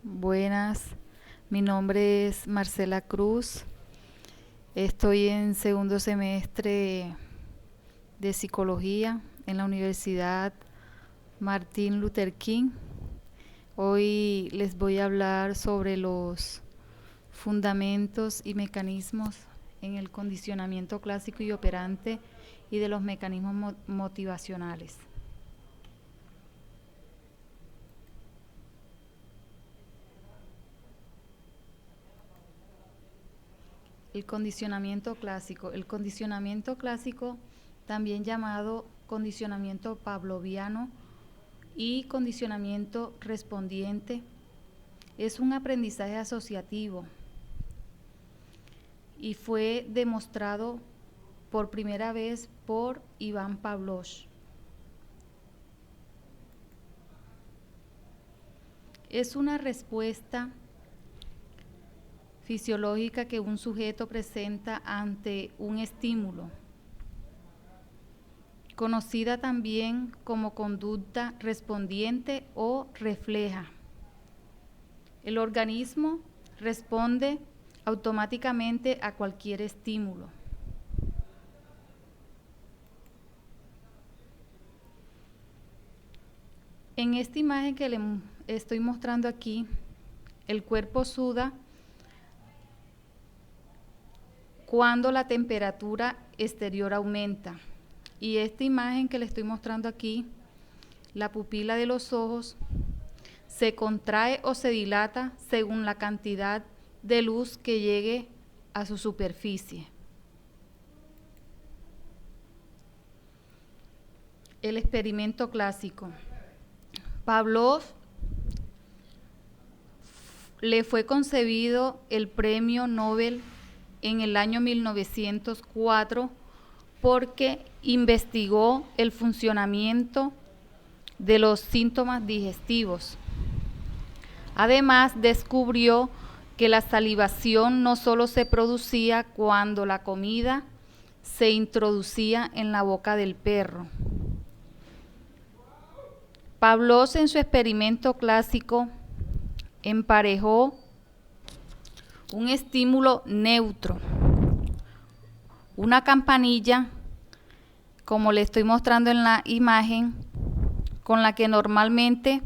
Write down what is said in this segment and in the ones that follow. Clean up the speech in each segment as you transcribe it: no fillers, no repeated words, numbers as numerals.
Buenas, mi nombre es Marcela Cruz. Estoy en segundo semestre de psicología en la Universidad Martin Luther King. Hoy les voy a hablar sobre los fundamentos y mecanismos en el condicionamiento clásico y operante y de los mecanismos motivacionales. El condicionamiento clásico. El condicionamiento clásico, también llamado condicionamiento pavloviano y condicionamiento respondiente, es un aprendizaje asociativo y fue demostrado por primera vez por Iván Pavlov. Es una respuesta fisiológica que un sujeto presenta ante un estímulo, conocida también como conducta respondiente o refleja. El organismo responde automáticamente a cualquier estímulo. En esta imagen que le estoy mostrando aquí, el cuerpo suda cuando la temperatura exterior aumenta. Y esta imagen que le estoy mostrando aquí, la pupila de los ojos se contrae o se dilata según la cantidad de luz que llegue a su superficie. El experimento clásico. Pavlov le fue concebido el premio Nobel en el año 1904 porque investigó el funcionamiento de los síntomas digestivos. Además, descubrió que la salivación no solo se producía cuando la comida se introducía en la boca del perro. Pavlov, en su experimento clásico, emparejó un estímulo neutro, una campanilla, como le estoy mostrando en la imagen, con la que normalmente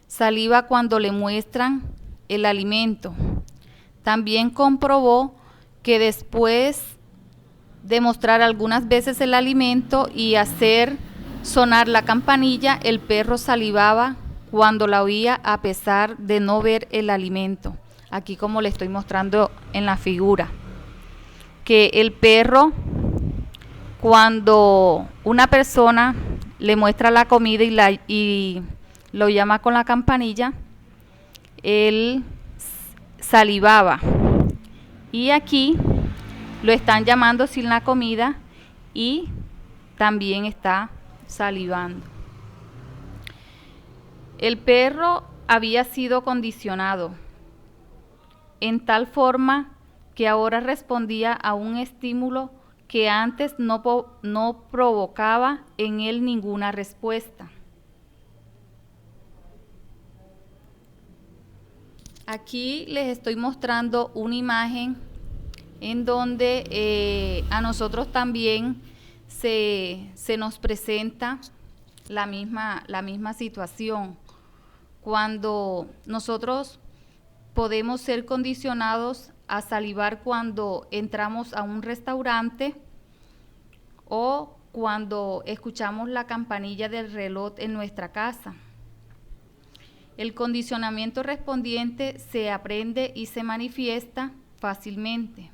saliva cuando le muestran el alimento. También comprobó que después de mostrar algunas veces el alimento y hacer sonar la campanilla, el perro salivaba cuando la oía a pesar de no ver el alimento. Aquí como le estoy mostrando en la figura, que el perro, cuando una persona le muestra la comida y lo llama con la campanilla, él salivaba. Y aquí lo están llamando sin la comida y también está salivando. El perro había sido condicionado en tal forma que ahora respondía a un estímulo que antes no provocaba en él ninguna respuesta. Aquí les estoy mostrando una imagen en donde a nosotros también se nos presenta la misma situación. Cuando nosotros podemos ser condicionados a salivar cuando entramos a un restaurante o cuando escuchamos la campanilla del reloj en nuestra casa. El condicionamiento respondiente se aprende y se manifiesta fácilmente.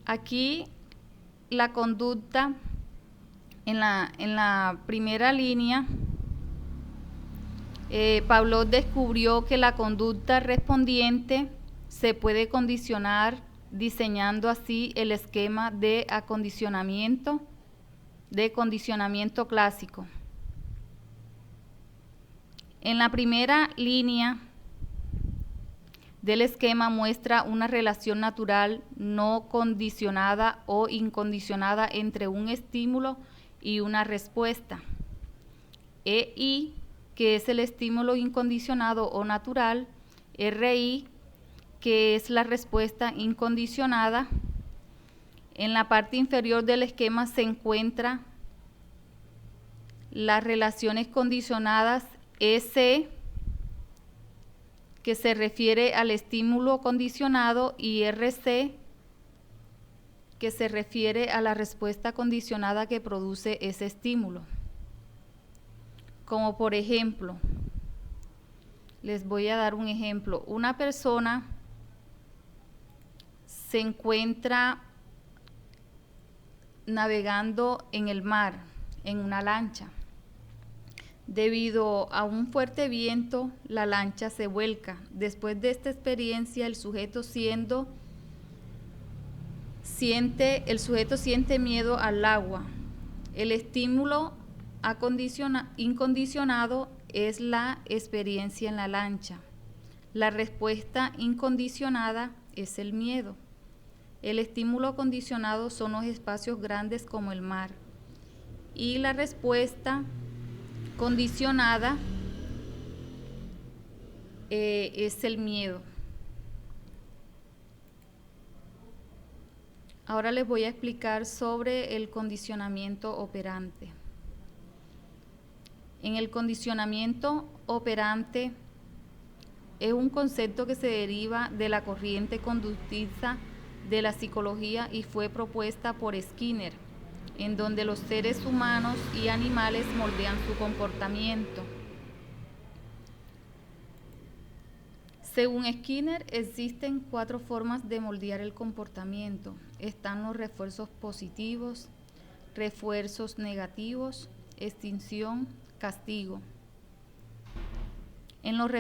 Aquí la conducta en la primera línea, Pavlov descubrió que la conducta respondiente se puede condicionar diseñando así el esquema de condicionamiento clásico. En la primera línea del esquema muestra una relación natural no condicionada o incondicionada entre un estímulo y una respuesta. EI, que es el estímulo incondicionado o natural, RI, que es la respuesta incondicionada. En la parte inferior del esquema se encuentran las relaciones condicionadas EC, que se refiere al estímulo condicionado, y RC, que se refiere a la respuesta condicionada que produce ese estímulo. Como por ejemplo, les voy a dar un ejemplo. Una persona se encuentra navegando en el mar, en una lancha. Debido a un fuerte viento, la lancha se vuelca. Después de esta experiencia, el sujeto siente miedo al agua. El estímulo incondicionado es la experiencia en la lancha. La respuesta incondicionada es el miedo. El estímulo condicionado son los espacios grandes como el mar. Y la respuesta condicionada es el miedo. Ahora les voy a explicar sobre el condicionamiento operante. En el condicionamiento operante es un concepto que se deriva de la corriente conductista de la psicología y fue propuesta por Skinner, en donde los seres humanos y animales moldean su comportamiento. Según Skinner, existen 4 formas de moldear el comportamiento. Están los refuerzos positivos, refuerzos negativos, extinción, castigo. En los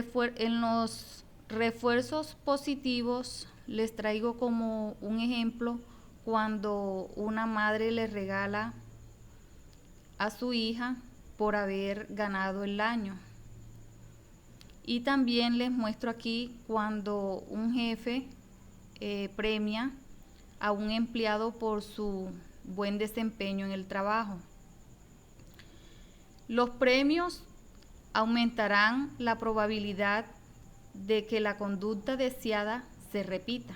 refuerzos positivos les traigo como un ejemplo cuando una madre le regala a su hija por haber ganado el año. Y también les muestro aquí cuando un jefe premia a un empleado por su buen desempeño en el trabajo. Los premios aumentarán la probabilidad de que la conducta deseada se repita.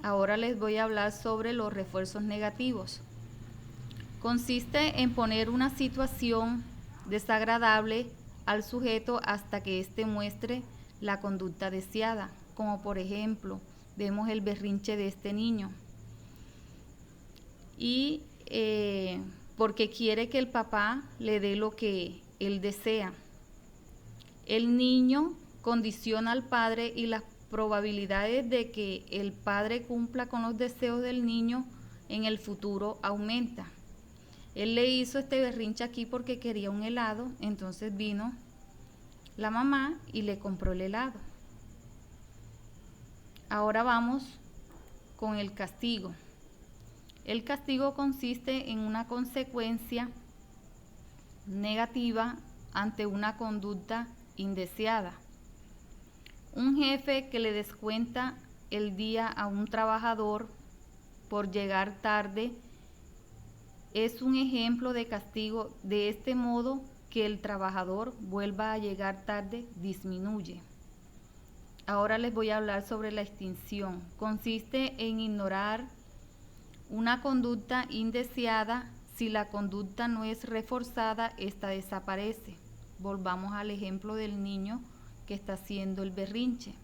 Ahora les voy a hablar sobre los refuerzos negativos. Consiste en poner una situación desagradable al sujeto hasta que éste muestre la conducta deseada, como por ejemplo, vemos el berrinche de este niño. Y porque quiere que el papá le dé lo que él desea. El niño condiciona al padre y las probabilidades de que el padre cumpla con los deseos del niño en el futuro aumenta. Él le hizo este berrinche aquí porque quería un helado, entonces vino la mamá y le compró el helado. Ahora vamos con el castigo. El castigo consiste en una consecuencia negativa ante una conducta indeseada. Un jefe que le descuenta el día a un trabajador por llegar tarde es un ejemplo de castigo. De este modo, que el trabajador vuelva a llegar tarde disminuye. Ahora les voy a hablar sobre la extinción. Consiste en ignorar una conducta indeseada. Si la conducta no es reforzada, esta desaparece. Volvamos al ejemplo del niño que está haciendo el berrinche.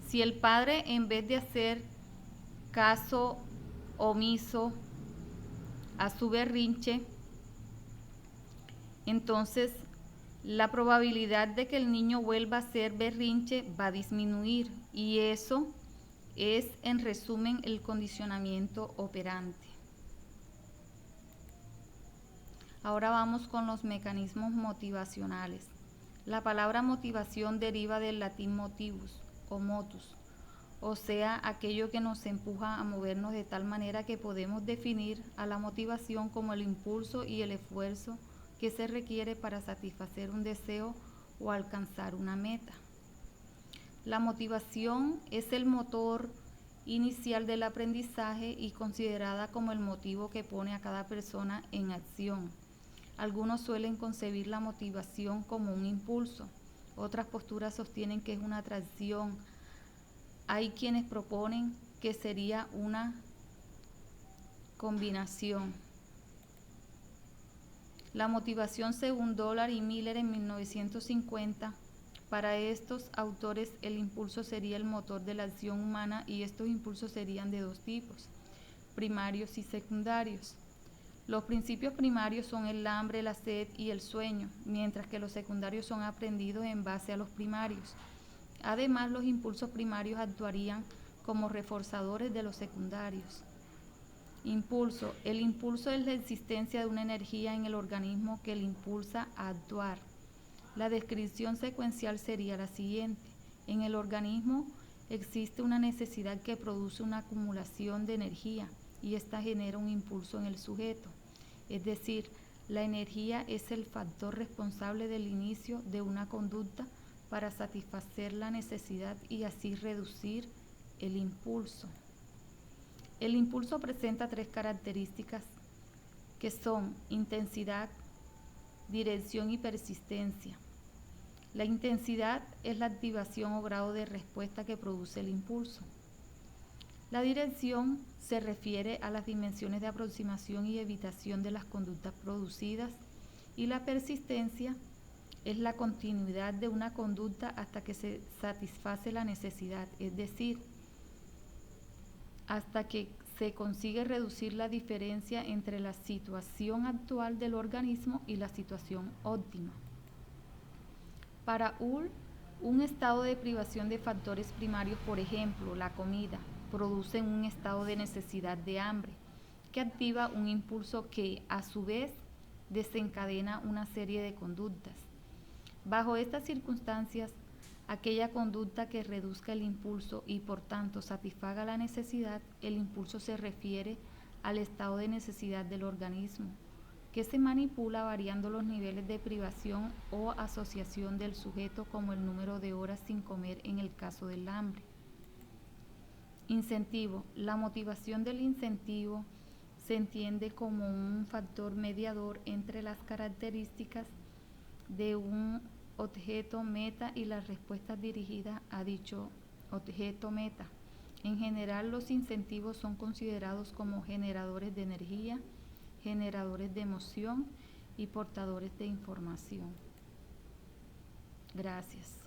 Si el padre, en vez de hacer caso omiso a su berrinche, entonces la probabilidad de que el niño vuelva a hacer berrinche va a disminuir, y eso es, en resumen, el condicionamiento operante. Ahora vamos con los mecanismos motivacionales. La palabra motivación deriva del latín motivus o motus, o sea, aquello que nos empuja a movernos de tal manera que podemos definir a la motivación como el impulso y el esfuerzo que se requiere para satisfacer un deseo o alcanzar una meta. La motivación es el motor inicial del aprendizaje y considerada como el motivo que pone a cada persona en acción. Algunos suelen concebir la motivación como un impulso, otras posturas sostienen que es una atracción. Hay quienes proponen que sería una combinación. La motivación, según Dollar y Miller en 1950, para estos autores el impulso sería el motor de la acción humana y estos impulsos serían de dos tipos, primarios y secundarios. Los principios primarios son el hambre, la sed y el sueño, mientras que los secundarios son aprendidos en base a los primarios. Además, los impulsos primarios actuarían como reforzadores de los secundarios. Impulso. El impulso es la existencia de una energía en el organismo que le impulsa a actuar. La descripción secuencial sería la siguiente. En el organismo existe una necesidad que produce una acumulación de energía y esta genera un impulso en el sujeto. Es decir, la energía es el factor responsable del inicio de una conducta para satisfacer la necesidad y así reducir el impulso. El impulso presenta tres características que son intensidad, dirección y persistencia. La intensidad es la activación o grado de respuesta que produce el impulso. La dirección se refiere a las dimensiones de aproximación y evitación de las conductas producidas y la persistencia es la continuidad de una conducta hasta que se satisface la necesidad, es decir, hasta que se consigue reducir la diferencia entre la situación actual del organismo y la situación óptima. Para Uhl, un estado de privación de factores primarios, por ejemplo, la comida, produce un estado de necesidad de hambre, que activa un impulso que, a su vez, desencadena una serie de conductas. Bajo estas circunstancias, aquella conducta que reduzca el impulso y por tanto satisfaga la necesidad, el impulso se refiere al estado de necesidad del organismo, que se manipula variando los niveles de privación o asociación del sujeto como el número de horas sin comer en el caso del hambre. Incentivo. La motivación del incentivo se entiende como un factor mediador entre las características de un objeto meta y las respuestas dirigidas a dicho objeto meta. En general, los incentivos son considerados como generadores de energía, generadores de emoción y portadores de información. Gracias.